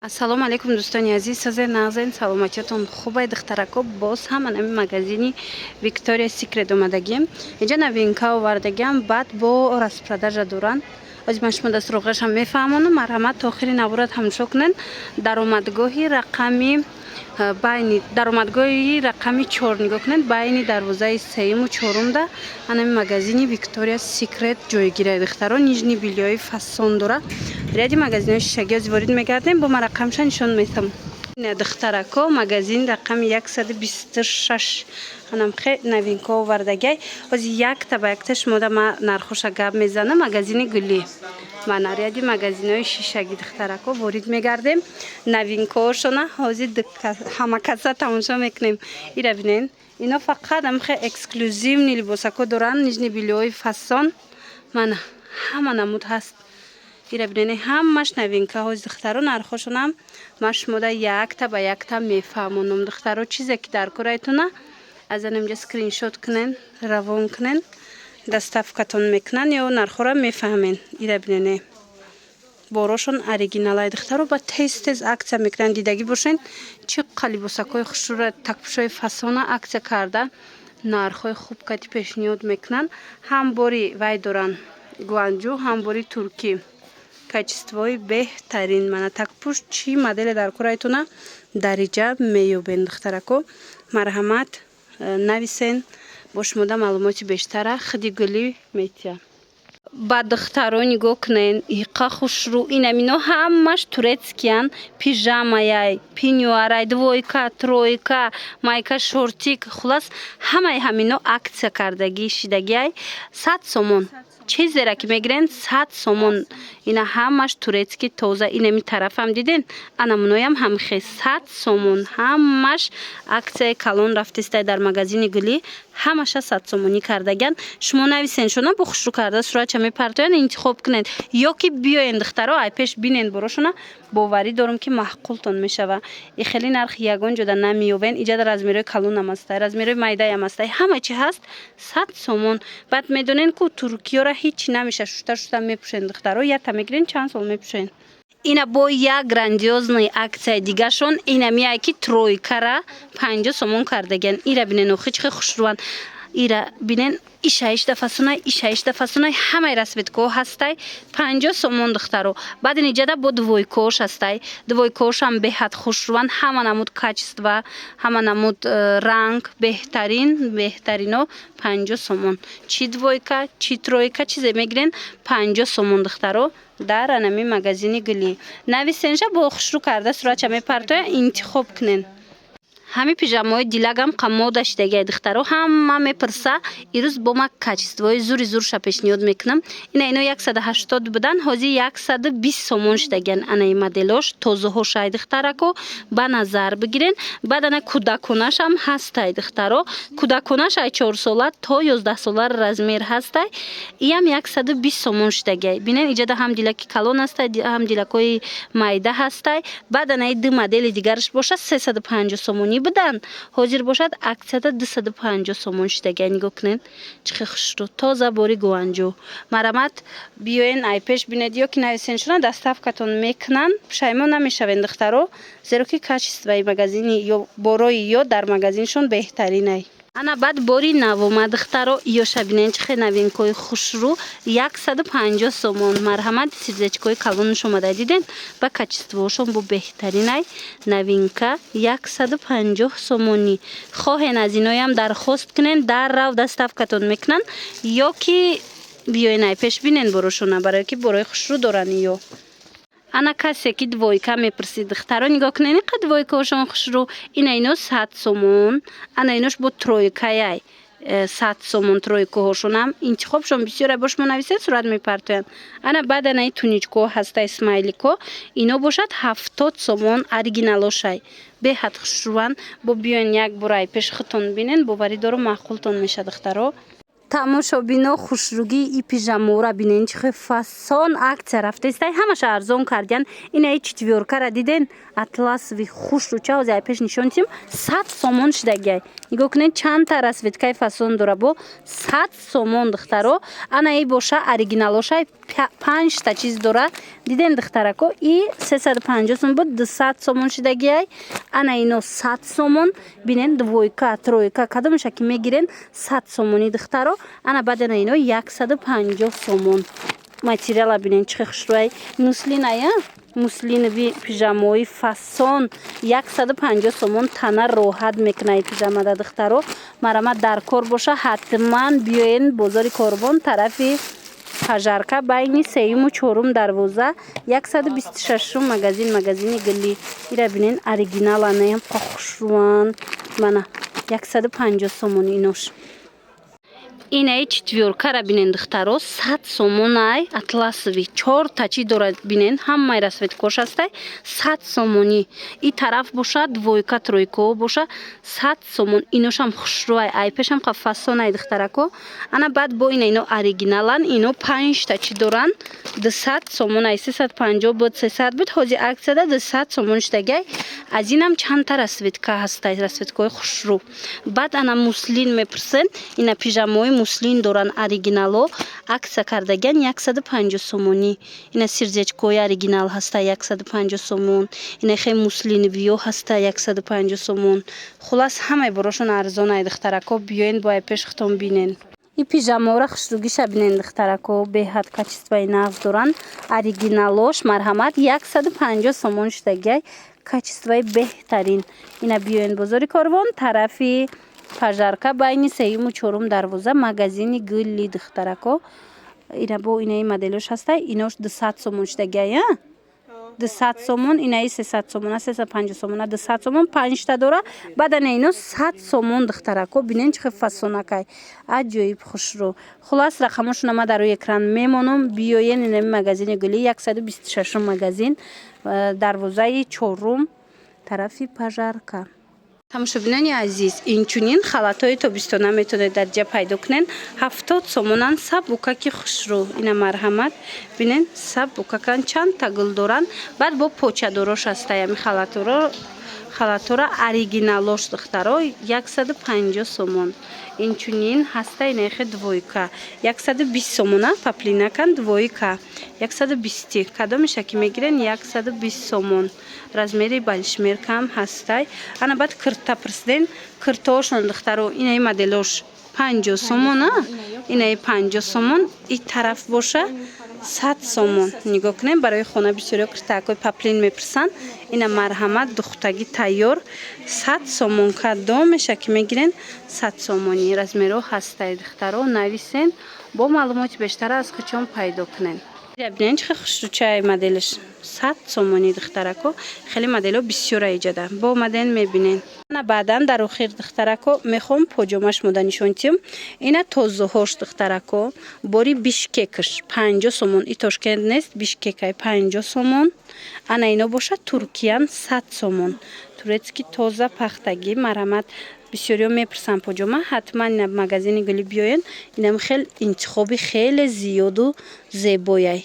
ассалому алайкум дӯстони азиз, сазер нағзен саломатиятон хубай духтарако. Боз ҳам анами магазини Victoria's Secret омадагим. Инҷа новинка овардагиам, баъд бо распродажа доранд. ози ман шумо дастурғашам мефаҳмонам. марҳамат то охири навбурат ҳамшо кунед. Даромадгоҳи рақами 4 нигоҳ кунед. байни дарвозаи 3-ю 4-умда анами магазини Victoria's Secret ҷойгирад. духтаро нижни билиёи фасон дора. ряди магазинҳои шишагӣ ворид мегардем. бо ман рақамша нишон метам. духтарако магазин рақами 126 анам хе новинка овардагай. ози якта ба якта шумода ма нархоша гап мезанам. магазини гулӣ мана ряди магазинҳои шишагӣ духтарако ворид мегардем. новинкаошона ҳозир ҳама каса тамошо мекунем. ира бинен, ино фақат амхе эксклюзивни либосако доранд. нижни билиёи фасон мана ҳама намуд ҳаст. ира бинен, ҳамаш новинка ҳози духтаро. нархошонам ма шумода якта ба якта мефаҳмонам. духтаро чизе ки дар корайтона аз анамҷа скриншот кунен, равон кунен, доставкатон мекунан ё нархора мефаҳмен. ира бинене борошон оригиналай духтаро ба тез аксия мекунан. дидагӣ бошен чӣ қалибосакои хушура такпушои фасона аксия карда нархҳои хуб кати пешниҳод мекунан. ҳам бори вай доран гуанҷу, ҳам бори туркӣ. качествои беҳтарин мана такпуш чӣ моделе дар корайтона дариҷа меёбен. духтарако марҳамат нависен, бо шумода маълумоти бештара хиди гулӣ метия. ба духтаро нигоҳ кунен, иқа хушрӯ инамино ҳамаш турецкиян. пижамаяй, пинюарай, двойка, тройка, майка шортик, хулас ҳамаи ҳамино аксия кардагӣ шидагиай 100 сомон. чизера ки мегирен 100 сомон. ина ҳамаш турецки тоза. инами тарафам диден анамуноям ҳамхе 100 сомон. ҳамаш аксияи калон рафтистай дар магазини гулӣ. ҳамаша 100 сомонӣ кардаган. шумо нависен шона бо хушрӯ карда суратча мепартоян интихоб кунед ё ки биёен духтаро ай пеш бинен борошона. боварӣ дорам ки маҳқултон мешава. и хеле нархи ягон ҷода намеёбен. иҷада размерои калонам ҳастай, размерои майдаям ҳастай, ҳама чи ҳаст 100 сомон. баъд медонен ку туркиёра ҳичи намеша шута мепӯшен духтаро. ята мегирен чанд сол мепӯшен. ина бо як грандиозный аксияи дигашон инамияй ки тройкара 50 сомон кардаган. ира бинен охичхе хушрӯан. ира бинен ишаишда фасонай ҳамаи расветкаҳо ҳастай 50 сомон духтаро. баъд ин иҷада бо двойкаош ҳастай. двойкаошам беҳад хушрӯан. ҳама намуд качества, ҳама намуд ранг беҳтарино 50 сомон. чи двойка, чи тройка чизе мегирен 50 сомон духтаро дар анами магазини гулӣ. нависенша бо хушрӯ карда суратча мепартоя интихоб кунен. ҳами пижамаҳои дилагам қамода шидагиай духтаро. ҳама мепурса ирӯз бо ма качествои зуриша пешниҳод мекунам. ина ино 180 будан ҳозир 120 сомон шидагиан. анаи моделош тозаҳошай духтарако ба назар бигирен. баъд ана кӯдаконашам ҳастай духтаро. кӯдаконашай 4 сола то 11 сола размер ҳастай. иам 120 сомон шидагиай. бинен иҷада ҳам дилаки калон ҳастай, ҳам дилакои майда ҳастай. баъд анаи ду модели дигараш бошад 350 сомонӣ будан. ҳозир бошад аксияда 250 сомон шидагиай. нигоҳ кунед чихе хушрӯ тоза бори гуанҷу. марҳамат биёен ай пеш бинед ё ки нависен шуна доставкатон мекунан. пушаймон намешавен духтаро, зеро ки качествои магазини ё борои ё дар магазиншон беҳтаринай. ана баъд бори навома духтаро ёша бинен чихе новинкаи хушрӯ 150 сомон. марҳамат сирзачкаи калонаш омадай диден ба качествоошон бо беҳтаринай новинка 150 сомонӣ. хоҳен аз иноям дархост кунен даррав доставкатон мекунан ё ки биёен ай пеш бинен борошона барое ки борои хушрӯ доран. ё ана касе ки двойка мепурсид духтаро нигоҳ кунен иқа двойкаошон хушрӯ. ина ино 100 сомон. ана инош бо тройкаяй 100 сомон. тройкаҳошонам интихобшон бисёрай. бо шумо нависед сурат мепартоян. ана баъд анаи туничкаҳо ҳастай смайлико. ино бошад 70 сомон. оригиналошай беҳад хушрӯан. бо биёен як бор ай пеш хитон бинен. боварӣ дорам маҳқултон меша духтаро. тамошобино хушрӯгии и пижамаора бинен чихе фасон аксия рафтаистай. ҳамаша арзон кардиян. ина и четвёркара диден атласови хушрӯча ҳозир ай пеш нишон дидим 100 сомон шидагиай. нигоҳ кунед чандта расветкаи фасон дора бо 100 сомон духтаро. ана и боша оригиналошай 5 та чиз дора. диден духтарако и 350 сомон буд 200 сомон шидагиай. Ана ино 100 сомон бинен двойка тройка кадомша ки мегирен 100 сомони духтаро. Ана баъд ана ино 150 сомон материала бинен чӣ хушрӯй муслиная муслинови пижамои фасон 150 сомон тана роҳат мекунай пижамада духтаро. Марамат дар кор боша ҳатман биёен бозори Корбон тарафи пажарка байни 3-ум 4-ум дарвоза 126-ум магазини гилли ира бинен оригиналанаям хушрӯан мана 150 сомон инош. Инаи четвёркара бинен духтаро 100 сомонай атласови 4 тачи дорад бинен ҳамаи светкош ҳастай 100 сомони и тараф боша двойка тройка боша 100 сомон иношам хушрӯай айпешам ха фасонай духтарако. Ана баъд бо ина ино оригиналан ино 5 тачи доран 200 сомонай 350 буд 300 буд ҳози аксияда 200 сомон штагай. Аз инам чандта расветка ҳастай расветкаи хушрӯ. Баъд ана муслин мепурсен ина пижамои муслин доран оригинало акса кардаган 150 сомони ина сирзечкои оригинал ҳаста 150 сомон ина хе муслиновиё ҳаста 150 сомон. Хулас ҳамаи борошон арзонай духтарако биёен бо пеш хитон бинен. И пижамора хушругиша бинен духтарако беҳад качествои нағз доран оригиналош марҳамат 150 сомон штагай качествои беҳтарин ина биёен бозори Корбон тарафи пажарка байни 3-ум 4-ум дарвоза магазини гилли духтарако. Ина бо инаи моделош ҳастай инош 200 сомон штагая 200 сомон инаи 300 сомон 350 сомон 200 сомон 5 та дора баъд ана ино 100 сомон духтарако бинен чӣ фасонакай аҷоиб хушрӯ. Хулас рақамошона ма дар рӯи экран мемонам биёен ина магазини гилли 126 магазин дарвозаи 4-ум тарафи пажарка. тамошобинони азиз инчунин халатҳои тобистона метавонед дар ҷа пайдо кунед 70 сомонан сабукаки хушрӯ ина марҳамат бинен сабукакан чанд тагл доран баъд бо почадорош ҳастай ами халатора оригиналош духтаро 150 сомон инчунин ҳастай нерхи двойка 120 сомона паплинакан двойка 120 кадомеша ки мегирен 120 сомон размери балишмеркам ҳастай. Ана баъд кирта пурсиден киртаошон духтаро инаи моделош 50 сомона инаи 50 сомон и тараф боша 100 сомон нигоҳ кунем барои хона бисёриё киртаакои паплин мепурсанд ина марҳамат духтагӣ тайёр 100 сомон кадомеша ки мегирен 100 сомони размеро ҳастай духтаро нависен бо маълумоти бештар аз кучон пайдо кунен. бинен чӣ хушрӯчаи моделиш 100 сомони духтарако хеле модело бисёр аиҷада бо омаден мебинен. ана баъдан дар охир духтарако мехоҳам поҷомаш мода нишон тиём ина тозаҳош духтарако бори бишкекаш 50 сомон и Тошкент нест бишкекай 50 сомон ана ино боша туркиян 100 сомон турецки тоза пахтагӣ марҳамат бисёриё мепурсанд поҷома ҳатман ина магазини гилли биёен инам хел интихоби хеле зиёду зебояй.